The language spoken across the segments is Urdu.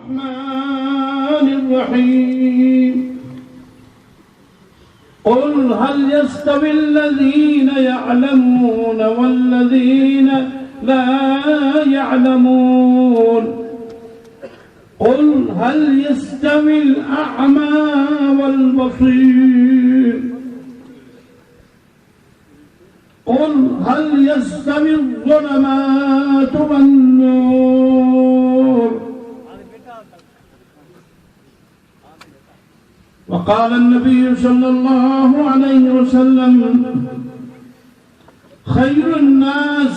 الرحمن الرحيم قل هل يستوي الذين يعلمون والذين لا يعلمون قل هل يستوي الأعمى والبصير قل هل يستوي الظلمات والنور وقال النبي صلى الله عليه وسلم خير الناس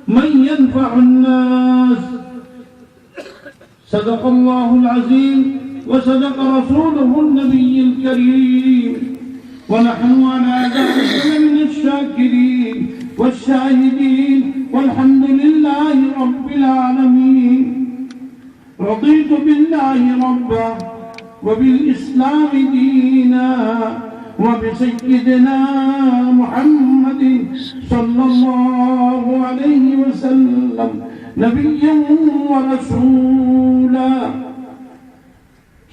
من ينفع الناس صدق الله العظيم وصدق رسوله النبي الكريم ونحن على ذلك من الشاكرين والشاهدين والحمد لله رب العالمين رضيت بالله ربا وبالإسلام دينا وبسيدنا محمد صلى الله عليه وسلم نبيا ورسولا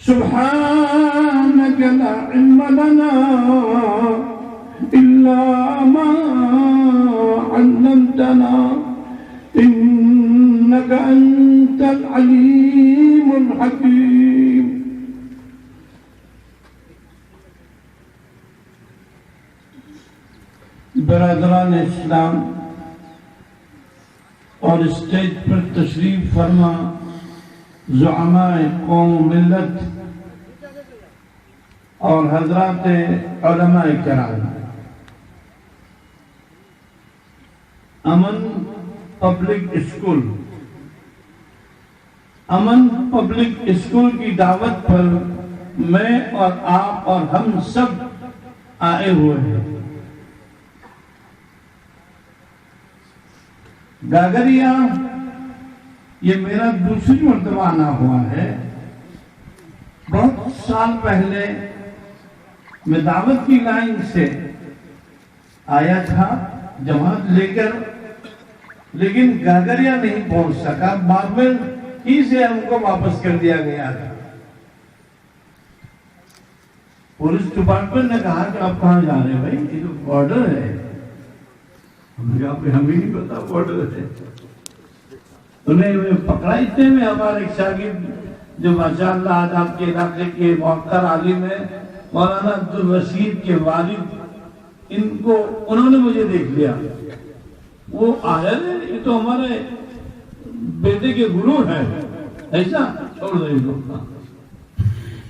سبحانك لا علم لنا إلا ما علمتنا إنك أنت العليم الحكيم برادران اسلام اور اسٹیج پر تشریف فرما زعماء قوم ملت اور حضرات علماء کرام، امن پبلک اسکول کی دعوت پر میں اور آپ اور ہم سب آئے ہوئے ہیں۔ گاگریا یہ میرا دوسری مرتبہ آنا ہوا ہے۔ بہت سال پہلے میں دعوت کی لائن سے آیا تھا جماعت لے کر، لیکن گاگریا نہیں پہنچ سکا، باربل ہی سے ہم کو واپس کر دیا گیا تھا۔ پولیس ڈپارٹمنٹ نے کہا کہ آپ کہاں جا رہے ہیں بھائی، یہ تو بارڈر ہے۔ ہمیں نہیں پتا بارڈر ہے۔ انہیں پکڑا اتنے میں ہمارے ایک شاگرد جو ماشاءاللہ آج آپ کے علاقے کے موقر عالم ہے، مولانا عبدالرشید کے والد، انہوں نے مجھے دیکھ لیا۔ وہ آیا یہ تو ہمارے بیٹے کے گرو ہیں، ایسا چھوڑ دیں لوگ،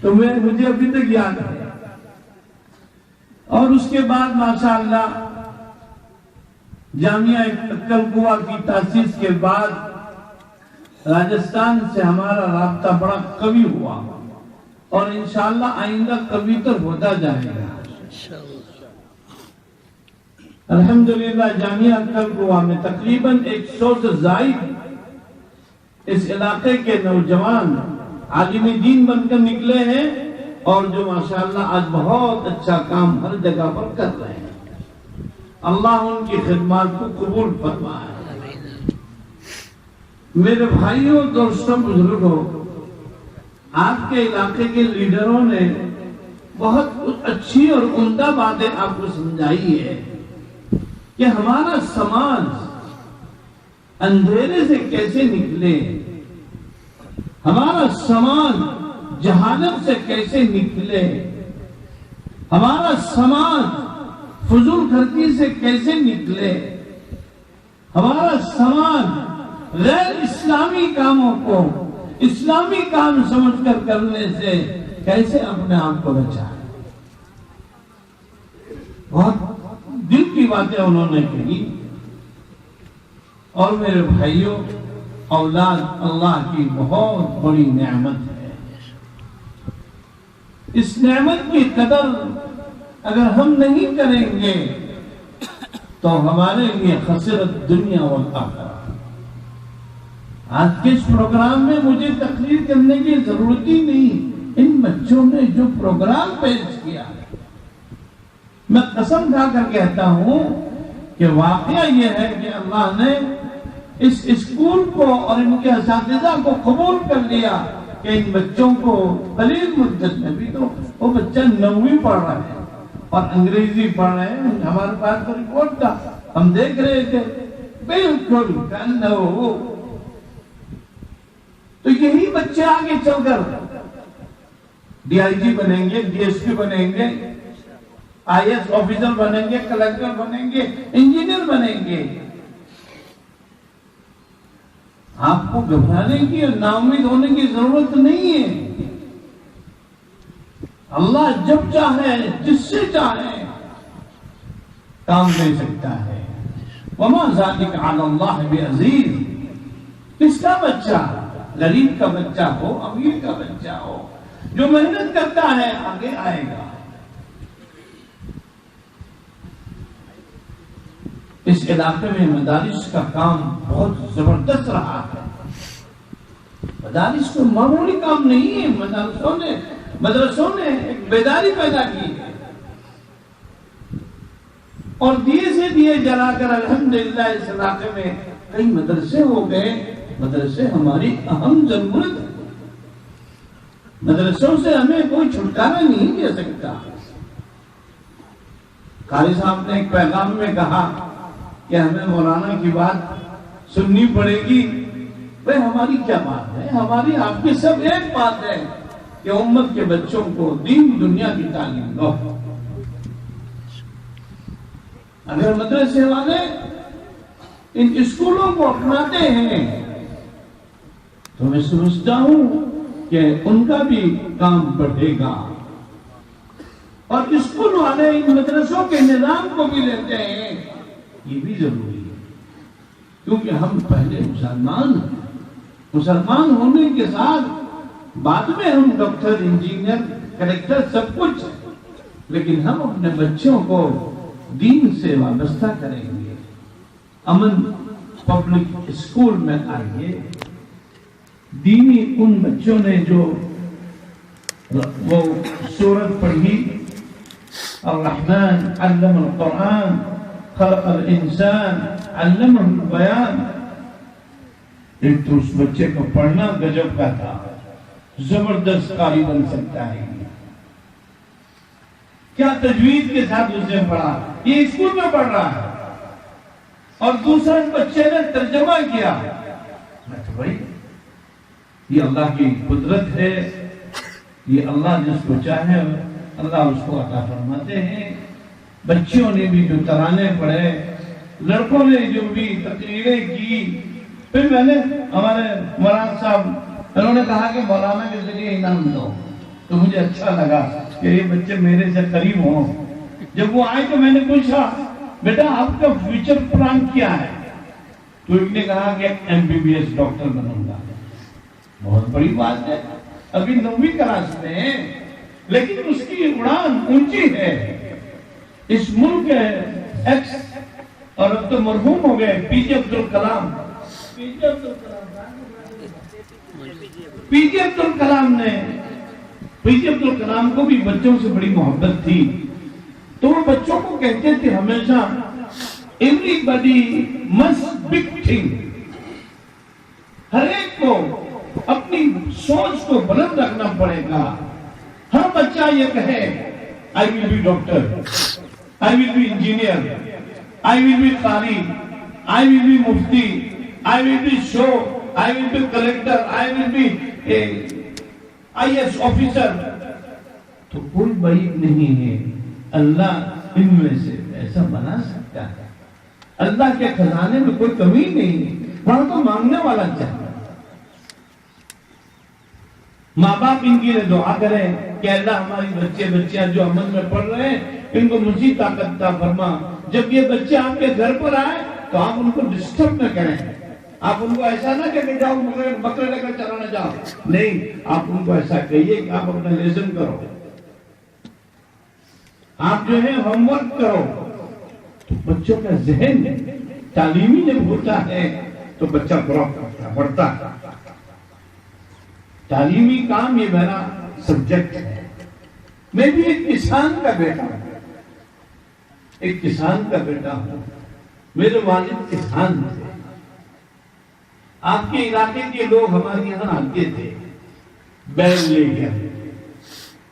تو مجھے ابھی تک یاد ہے۔ اور اس کے بعد ماشاءاللہ جامعہ کلکوا کی تاسیس کے بعد راجستھان سے ہمارا رابطہ بڑا قوی ہوا، اور انشاءاللہ آئندہ قوی تر ہوتا جائے گا۔ الحمدللہ جامعہ کلکوا میں تقریباً 100 سے زائد اس علاقے کے نوجوان عالم دین بن کر نکلے ہیں، اور جو ماشاءاللہ آج بہت اچھا کام ہر جگہ پر کر رہے ہیں۔ اللہ ان کی خدمات کو قبول فرمائے۔ میرے بھائیوں، دوستوں، بزرگوں، آپ کے علاقے کے لیڈروں نے بہت اچھی اور عمدہ باتیں آپ کو سمجھائی ہے کہ ہمارا سماج اندھیرے سے کیسے نکلے، ہمارا سماج جہالت سے کیسے نکلے، ہمارا سماج فضول خرچی سے کیسے نکلے، ہمارا سماج غیر اسلامی کاموں کو اسلامی کام سمجھ کر کرنے سے کیسے اپنے آپ کو بچائے۔ بہت دل کی باتیں انہوں نے کہی۔ اور میرے بھائیوں، اولاد اللہ کی بہت بڑی نعمت ہے۔ اس نعمت کی قدر اگر ہم نہیں کریں گے تو ہمارے لیے خسرت دنیا والآخرہ۔ آج کے اس پروگرام میں مجھے تقریر کرنے کی ضرورت ہی نہیں، ان بچوں نے جو پروگرام پیش کیا، میں قسم کھا کر کہتا ہوں کہ واقعہ یہ ہے کہ اللہ نے اس اسکول کو اور ان کے اساتذہ کو قبول کر لیا، کہ ان بچوں کو قلیل مدت میں بھی تو وہ بچہ 9ویں پڑھ رہا ہے اور انگریزی پڑھ رہے ہیں. ہمارے پاس تو رپورٹ تھا, ہم دیکھ رہے تھے, بالکل تو یہی بچے آگے چل کر ڈی آئی جی بنیں گے, ڈی ایس پی بنیں گے, آئی ایس آفیسر بنیں گے, کلکٹر بنیں گے, انجینئر بنیں گے. آپ کو گھبرانے کی اور ناامید ہونے کی ضرورت نہیں ہے. اللہ جب چاہے جس سے چاہے کام دے سکتا ہے. وما ذالک علی اللہ بعزیز. کس کا بچہ, غریب کا بچہ ہو, امیر کا بچہ ہو, جو محنت کرتا ہے آگے آئے گا. اس علاقے میں مدارس کا کام بہت زبردست رہا ہے. مدارس کو معمولی کام نہیں ہے. مدرسوں نے ایک بیداری پیدا کی ہے اور دیے سے دیے جلا کر الحمدللہ اس علاقے میں کئی مدرسے ہو گئے. مدرسے ہماری اہم ضرورت ہے. مدرسوں سے ہمیں کوئی چھٹکارا نہیں دے سکتا. قاری صاحب نے ایک پیغام میں کہا کہ ہمیں مولانا کی بات سننی پڑے گی. بھئی ہماری کیا بات ہے, ہماری آپ کی سب ایک بات ہے کہ امت کے بچوں کو دین دنیا کی تعلیم دو. اگر مدرسے والے ان اسکولوں کو اپناتے ہیں تو میں سمجھتا ہوں کہ ان کا بھی کام بڑھے گا. اور اسکول والے ان مدرسوں کے نظام کو بھی لیتے ہیں, یہ بھی ضروری ہے. کیونکہ ہم پہلے مسلمان ہیں. مسلمان ہونے کے ساتھ بعد میں ہم ڈاکٹر, انجینئر, کلیکٹر سب کچھ, لیکن ہم اپنے بچوں کو دین سے وابستہ کریں گے. امن پبلک اسکول میں آئیے. دینی ان بچوں نے جو وہ سورت پڑھی, الرحمن علم القرآن خلق الانسان علمہ البیان. ایک تو اس بچے کو پڑھنا گجب کا تھا, زبردست قاری بن سکتا ہے. کیا تجوید کے ساتھ اس نے پڑھا, یہ اسکول میں پڑھ رہا ہے. اور دوسرا بچے نے ترجمہ کیا. بھائی یہ اللہ کی قدرت ہے, یہ اللہ جس کو چاہے اللہ اس کو عطا فرماتے ہیں. بچوں نے بھی جو ترانے پڑھے, لڑکوں نے جو بھی تقریریں کی. پھر میں نے ہمارے مولانا صاحب انہوں نے کہا کہ مولانا کے ذریعے انعام دو, تو مجھے اچھا لگا کہ یہ بچے میرے سے قریب ہوں. جب وہ آئے تو میں نے پوچھا, بیٹا آپ کا فیوچر پلان کیا ہے؟ تو ایک نے کہا کہ MBBS ڈاکٹر بنوں گا. بہت بڑی بات ہے, ابھی 9ویں کلاس میں ہے, لیکن اس کی اڑان اونچی ہے. اس ملک کے ایکس اور اب تو مرحوم ہو گئے پی جے عبد الکلام. پی جے عبد الکلام کو بھی بچوں سے بڑی محبت تھی, تو وہ بچوں کو کہتے تھے ہمیشہ everybody must big think. ہر ایک کو اپنی سوچ کو بلند رکھنا پڑے گا. ہر بچہ یہ کہے I will be doctor, I will be engineer, I will be قاری, I will be Mufti, I will be show, I will be collector, I will be IAS officer. تو کوئی بعید نہیں ہے, اللہ ان میں سے ایسا بنا سکتا ہے. اللہ کے خزانے میں کوئی کمی نہیں ہے, وہاں تو مانگنے والا چاہیے. ماں باپ ان کے لیے دعا کریں کہ اللہ ہماری بچے بچیاں جو عمل میں پڑھ رہے ہیں ان کو مزید طاقت عطا فرما. جب یہ بچے آپ کے گھر پر آئے تو آپ ان کو ڈسٹرب نہ کریں. آپ ان کو ایسا نہ کہ جاؤ بکرے لے کر چلانا جاؤ, نہیں, آپ ان کو ایسا کہیے کہ آپ اپنا لیسن کرو, آپ جو ہے ہوم ورک کرو. تو بچوں کا ذہن تعلیمی جب ہوتا ہے تو بچہ بڑھتا ہے. تعلیمی کام یہ میرا سبجیکٹ ہے. میں بھی ایک کسان کا بیٹا ہوں, ایک کسان کا بیٹا ہوں. میرے والد کسان تھے. آپ کے علاقے کے لوگ ہمارے یہاں آتے تھے. بیل لے گیا.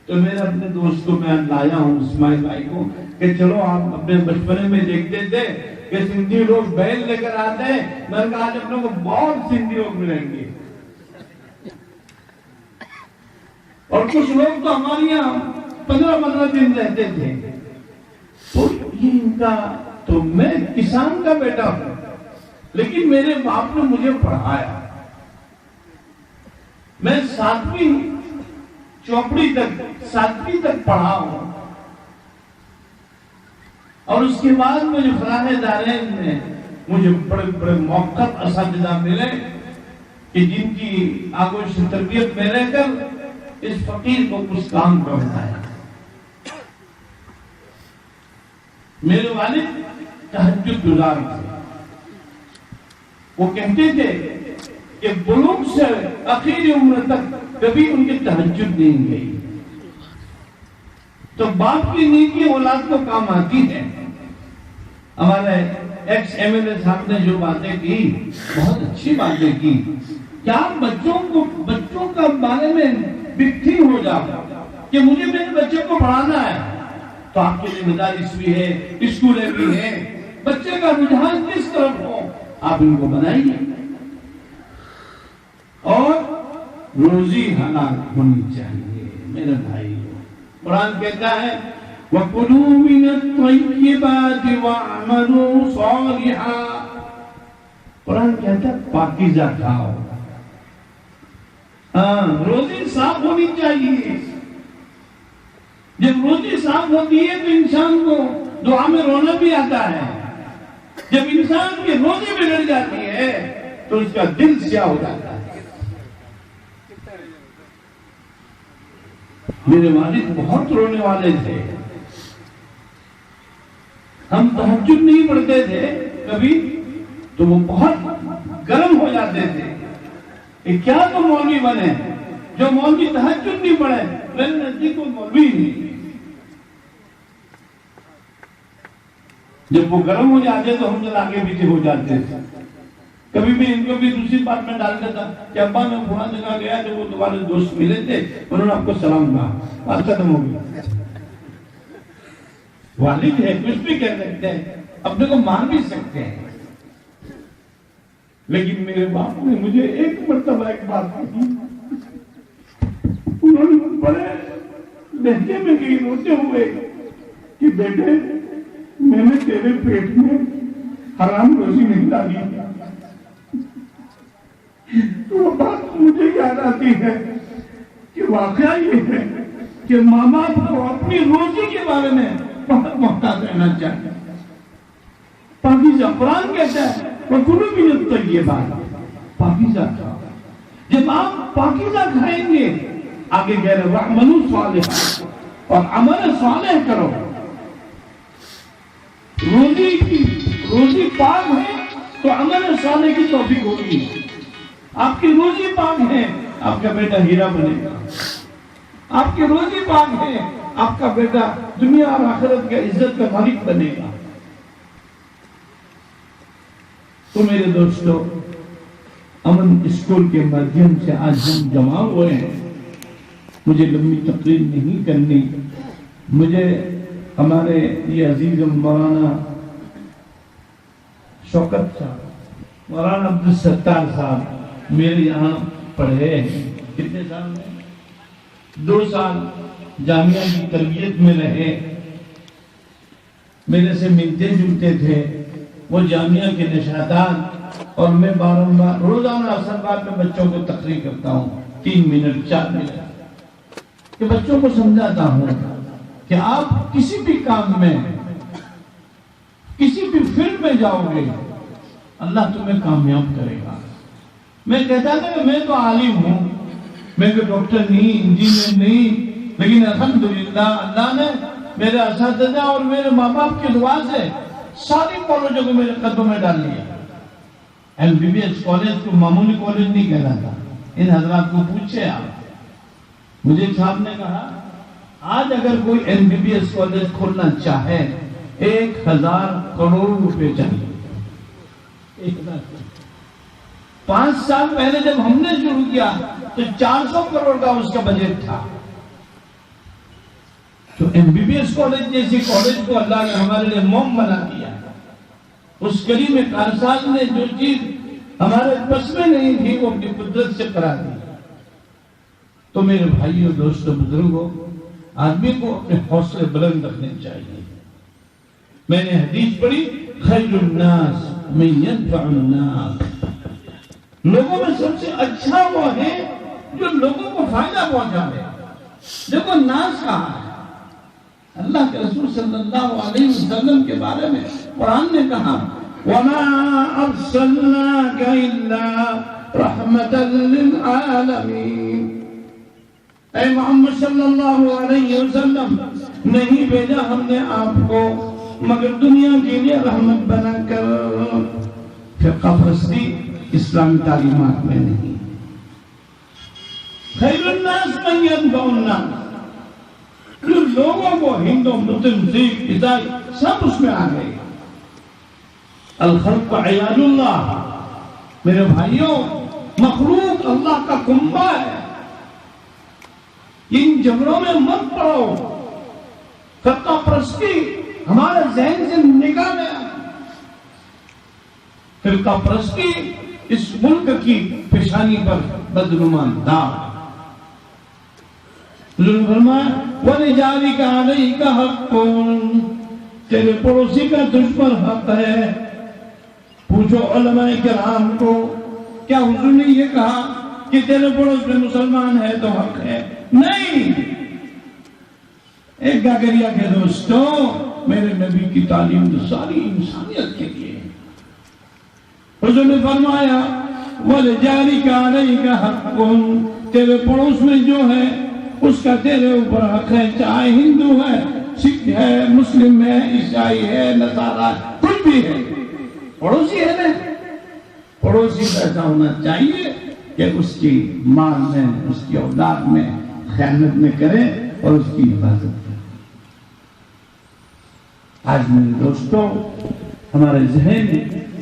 تو میں نے اپنے دوست کو میں لایا ہوں اسماعیل بھائی کو کہ چلو آپ اپنے بچپنے میں دیکھتے تھے کہ سندھی لوگ بیل لے کر آتے ہیں. میں نے کہا آج اپنے کو بہت سندھی لوگ ملیں گے. اور کچھ لوگ تو ہمارے یہاں 15 دن رہتے تھے. تو یہ ان کا تو میں کسان کا بیٹا ہوں لیکن میرے باپ نے مجھے پڑھایا. میں 7ویں چوپڑی تک 7ویں تک پڑھا ہوں اور اس کے بعد مجھے فلاح دارین میں مجھے بڑے بڑے موقف اساتذہ ملے کہ جن کی آگوش تربیت میں رہ کر اس فقیر کو کچھ کام کرنا ہے. میرے والد تہجد گزار تھے. وہ کہتے تھے کہ بلوغ سے آخری عمر تک کبھی ان کی تہجد نہیں گئی. تو باپ کی نیکی اولاد کو کام آتی ہے. ہمارے ایکس ایم ایل اے صاحب نے جو باتیں کی بہت اچھی باتیں کی کہ آپ بچوں کا بارے میں بکھی ہو جاؤ کہ مجھے میرے بچے کو پڑھانا ہے. تو آپ کے لیے مدارس بھی ہے, اسکولیں بھی ہیں. بچے کا رجحان کس طرف ہو آپ ان کو بنائیے اور روزی حلال ہونی چاہیے. میرے بھائی قرآن کہتا ہے وَكُلُوا مِنَ الطَّيِّبَاتِ وَاعْمَلُوا صَالِحًا. قرآن کہتا ہے پاکیزہ کھاؤ. روزی صاف ہونی چاہیے. جب روزی صاف ہوتی ہے تو انسان کو دعا میں رونا بھی آتا ہے. جب انسان کی روزی بگڑ جاتی ہے تو اس کا دل سیاہ ہو جاتا ہے. میرے والد بہت رونے والے تھے. ہم تہجد نہیں پڑھتے تھے کبھی تو وہ بہت گرم ہو جاتے تھے کہ کیا تو مولوی بنے جو مولوی تہجد نہیں پڑھے. میرے نزدیک کو مولوی نہیں. جب وہ گرم ہو جاتے تو ہم جب آگے پیچھے ہو جاتے تھے. کبھی بھی ان کو بھی دوسری بات میں ڈال دیتا کہ ابا میں پورا جگہ گیا جب وہ تمہارے دوست ملے تھے انہوں نے آپ کو سلام کہا بات ختم ہو گئی. والد ہے کچھ بھی کہہ سکتے ہیں, اپنے کو مان بھی سکتے ہیں, لیکن میرے باپ نے مجھے ایک مرتبہ ایک بات کہی. انہوں نے بڑے لہجے میں گئی روتے ہوئے کہ بیٹے میں نے تیرے پیٹ میں حرام روزی نہیں ڈالی. تو وہ بات مجھے یاد آتی ہے کہ واقعہ یہ ہے کہ ماں باپ کو اپنی روزی کے بارے میں بہت محتاط رہنا چاہیے. پاکیزہ قرآن کہتا ہے وَكُلُوا مِنَ الطَّيِّبَاتِ پاکیزہ کھاؤ. جب آپ پاکیزہ کھائیں گے آگے کہہ رہے وَاعْمَلُوا صَالِحًا اور عمل صالح کرو. روزی پاک ہے تو عمل صالح کی توفیق ہوگی. آپ کی روزی پاک ہے آپ کا بیٹا ہیرا بنے گا. آپ کی روزی پاک ہے آپ کا بیٹا دنیا اور آخرت کے عزت کا مالک بنے گا. تو میرے دوستو امن اسکول کے مادھیم سے آج ہم جمع ہوئے ہیں. مجھے لمبی تقریر نہیں کرنی. مجھے ہمارے یہ عزیز مولانا شوکت صاحب مولانا عبدالستار صاحب میرے یہاں پڑھے ہیں. کتنے سال میں 2 سال جامعہ کی تربیت میں رہے. میرے سے ملتے جلتے تھے. وہ جامعہ کے نشاطات اور میں بارمبار روزانہ عصر بعد میں بچوں کو تقریر کرتا ہوں 3 منٹ 4 منٹ کہ بچوں کو سمجھاتا ہوں کہ آپ کسی بھی کام میں کسی بھی فیلڈ میں جاؤ گے اللہ تمہیں کامیاب کرے گا. میں کہتا تھا کہ میں تو عالم ہوں, میں کوئی ڈاکٹر نہیں, انجینئر نہیں, لیکن الحمدللہ اللہ نے میرے اساتذہ اور میرے ماں باپ کی دعا سے ساری کالجوں کو میرے قدموں میں ڈال لیا. MBBS کالج کو معمولی کالج نہیں کہلاتا. ان حضرات کو پوچھے آپ. مجھے صاحب نے کہا آج اگر کوئی MBBS کالج کھولنا چاہے 1000 کروڑ روپے چاہیے. 5 سال پہلے جب ہم نے شروع کیا تو 400 کروڑ کا اس کا بجٹ تھا. تو MBBS کالج جیسی کالج کو اللہ نے ہمارے لیے موم بنا دیا. اس کریم کارساز نے جو چیز ہمارے بس میں نہیں تھی وہ اپنی قدرت سے کرا دی. تو میرے بھائیوں، دوستوں، بزرگوں، آدمی کو اپنے حوصلے بلند رکھنے چاہیے. میں نے حدیث پڑھی، خیر الناس من ينفع الناس. لوگوں میں سب سے اچھا وہ ہے جو لوگوں کو فائدہ پہنچاوے. دیکھو ناس کہا ہے، اللہ کے رسول صلی اللہ علیہ وسلم کے بارے میں قرآن نے کہا وَمَا أَرْسَلْنَاكَ إِلَّا رَحْمَةً لِلْعَالَمِينَ. اے محمد صلی اللہ علیہ وسلم، نہیں بھیجا ہم نے آپ کو مگر دنیا کے لیے رحمت بنا کر. فرقہ پرستی اسلامی تعلیمات میں نہیں. خیر الناس من ينفع الناس، جو لوگوں کو ہندو، مسلم، سکھ، عیسائی سب اس میں آ گئے. الخلق عیال اللہ. میرے بھائیوں، مخلوق اللہ کا کنبہ ہے. ان جھگڑوں میں مت پڑو. فرقہ پرستی ہمارے ذہن سے نکالے. فرقہ پرستی اس ملک کی پیشانی پر بدنما داغ. حضور نے فرمایا وَلِجَارِكَ عَلَيْكَ حَقٌّ، تیرے پڑوسی کا تجھ پر حق ہے. پوچھو علماء کرام کو، کیا حضور نے یہ کہا کہ تیرے پڑوس میں مسلمان ہے تو حق ہے؟ نہیں. ایک گاگریا کے دوستوں، میرے نبی کی تعلیم تو ساری انسانیت کے لیے. حضور نے فرمایا وَلِجَارِكَ عَلَيْكَ حَقٌّ، تیرے پڑوس میں جو ہے اس کا تیرے اوپر حق ہے، چاہے ہندو ہے، سکھ ہے، مسلم ہے، عیسائی ہے، نصارہ ہے، کچھ بھی ہے، پڑوسی ہے نا. پڑوسی کا ایسا ہونا چاہیے کہ اس کی مال میں، اس کی اولاد میں خیانت نہ کرے اور اس کی حفاظت کرے. آج میرے دوستوں، ہمارے ذہن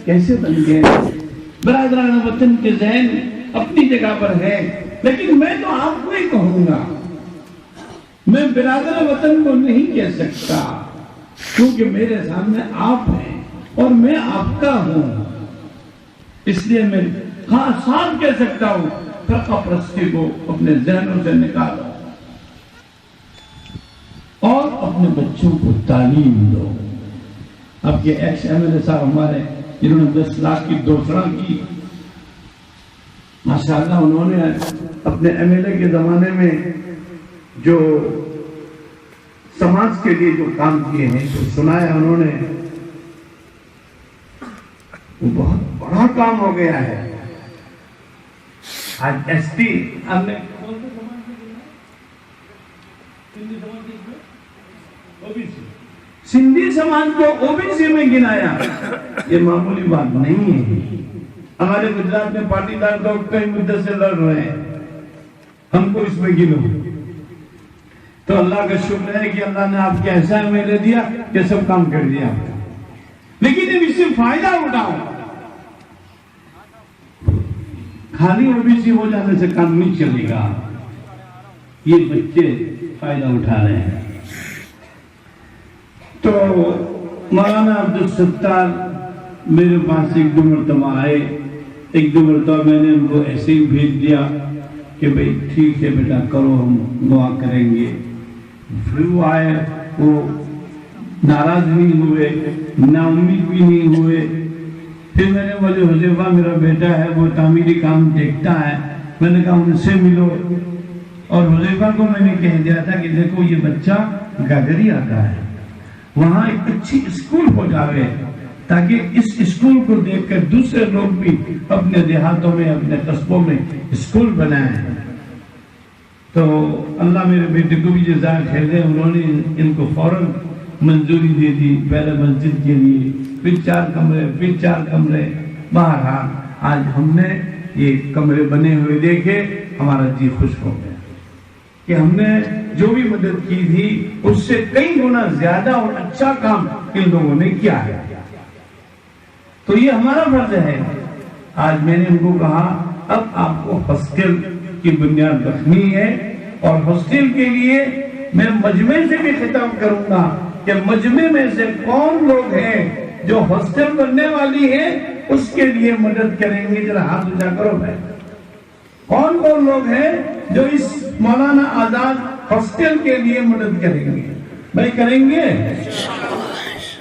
کیسے بن گئے؟ برادران وطن کے ذہن اپنی جگہ پر ہے، لیکن میں تو آپ کو ہی کہوں گا. میں برادر وطن کو نہیں کہہ سکتا کیونکہ میرے سامنے آپ ہیں اور میں آپ کا ہوں. اس لیے میں خاص صاحب کہہ سکتا ہوں، فرقہ پرستی کو اپنے ذہنوں سے نکالو اور اپنے بچوں کو تعلیم دو. اب کے ایکس MLA صاحب ہمارے، جنہوں نے 10 لاکھ کی دوسرا کی، ماشاءاللہ انہوں نے اپنے MLA کے زمانے میں جو سماج کے لیے جو کام کیے ہیں، جو سنایا انہوں نے، وہ بہت بڑا کام ہو گیا ہے. آج ST ہم نے سندھی سماج کو OBC میں گنایا. یہ معمولی بات نہیں ہے. ہمارے گجرات میں پاٹیدار لوگ کئی مدت سے لڑ رہے ہیں، ہم کو اس میں گنو. تو اللہ کا شکر ہے کہ اللہ نے آپ کے ایسا MLA دیا کہ سب کام کر دیا. لیکن اب اس سے فائدہ اٹھاؤ. خالی OBC ہو جانے سے کام نہیں چلے گا. یہ بچے فائدہ اٹھا رہے ہیں. تو مولانا عبدالستار میرے پاس ایک دو مرتبہ آئے. ایک دو مرتبہ میں نے ان کو ایسے ہی بھیج دیا کہ بھئی ٹھیک ہے بیٹا کرو، ہم دعا کریں گے. پھر وہ آئے، وہ ناراض نہیں ہوئے، نا امید بھی نہیں ہوئے. پھر میں نے بولے حذیفہ میرا بیٹا ہے، وہ تعمیری کام دیکھتا ہے، میں نے کہا ان سے ملو. اور حذیفہ کو میں نے کہہ دیا تھا کہ دیکھو یہ بچہ گاگریا کا ہے، وہاں ایک اچھی اسکول ہو جاوے تاکہ اس اسکول کو دیکھ کر دوسرے لوگ بھی اپنے دیہاتوں میں، اپنے قصبوں میں اسکول بنائیں. تو اللہ میرے بیٹے کو بھی جزائے خیر دے، انہوں نے ان کو فوراً منظوری دے دی. پہلے مسجد کے لیے، پھر 4 کمرے، پھر 4 کمرے. بہرحال آج ہم نے یہ کمرے بنے ہوئے دیکھے، ہمارا جی خوش ہو گیا کہ ہم نے جو بھی مدد کی تھی اس سے کئی گنا زیادہ اور اچھا کام ان لوگوں نے کیا ہے. تو یہ ہمارا فرض ہے. آج میں نے ان کو کہا اب آپ کو ہاسٹل کی بنیاد رکھنی ہے، اور ہاسٹل کے لیے میں مجمع سے بھی خطاب کروں گا کہ مجمع میں سے کون لوگ ہیں جو ہاسٹل بننے والی ہے اس کے لیے مدد کریں گے؟ ذرا ہاتھ اونچا کرو بھائی، کون کون لوگ ہیں جو اس مولانا آزاد ہاسٹل کے لیے مدد کریں گے؟ بھائی کریں گے؟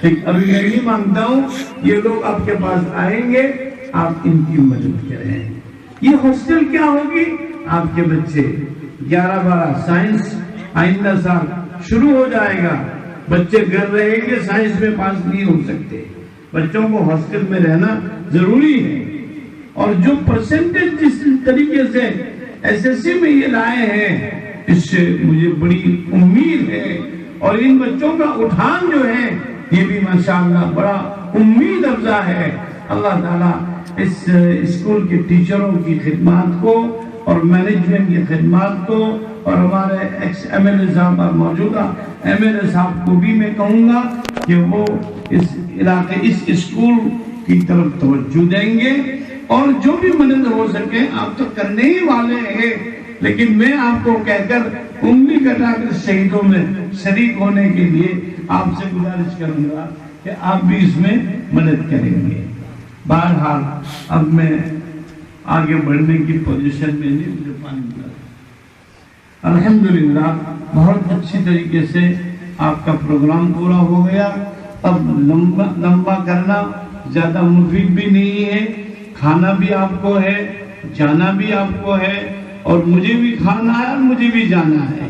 ٹھیک، ابھی میں بھی مانگتا ہوں یہ لوگ آپ کے پاس آئیں گے، آپ ان کی مدد کریں۔ یہ ہاسٹل کیا ہوگی؟ آپ کے بچے 11-12 سائنس آئندہ سال شروع ہو جائے گا، بچے گھر رہیں گے، سائنس میں پاس نہیں ہو سکتے، بچوں کو ہاسٹل میں رہنا ضروری ہے۔ اور جو پرسنٹیج جس طریقے سے SSC میں یہ لائے ہیں، اس سے مجھے بڑی امید ہے، اور ان بچوں کا اٹھان جو ہے یہ بھی ماشاءاللہ بڑا امید افزا ہے۔ اللہ تعالیٰ اس اسکول کے ٹیچروں کی خدمات کو اور مینجمنٹ کی خدمات کو، اور ہمارے ایکس MLA صاحب اور موجودہ MLA صاحب کو بھی میں کہوں گا کہ وہ اس علاقے اس اسکول کی طرف توجہ دیں گے، اور جو بھی مدد ہو سکے آپ تو کرنے ہی والے ہیں، لیکن میں آپ کو کہہ کر انگلی کٹا کر شہیدوں میں شریک ہونے کے لیے آپ سے گزارش کروں گا کہ آپ بھی اس میں مدد کریں گے۔ بہرحال اب میں آگے بڑھنے کی پوزیشن میں نہیں، مجھے پانی ملا۔ الحمدللہ بہت اچھی طریقے سے آپ کا پروگرام پورا ہو گیا۔ اب لمبا کرنا زیادہ مفید بھی نہیں ہے، کھانا بھی آپ کو ہے، جانا بھی آپ کو ہے، اور مجھے بھی کھانا ہے اور مجھے بھی جانا ہے۔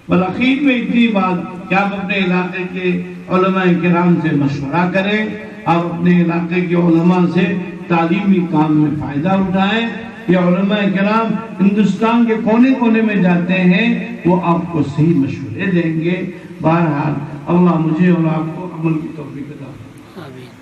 بالآخر میں اتنی بات کہ آپ اپنے علاقے کے علماء کرام سے مشورہ کریں، آپ اپنے علاقے کے علماء سے تعلیمی کام میں فائدہ اٹھائیں۔ یہ علماء کرام ہندوستان کے کونے کونے میں جاتے ہیں، وہ آپ کو صحیح مشورے دیں گے۔ بہرحال اللہ مجھے اور آپ کو عمل کی توفیق عطا فرمائے۔ آمین۔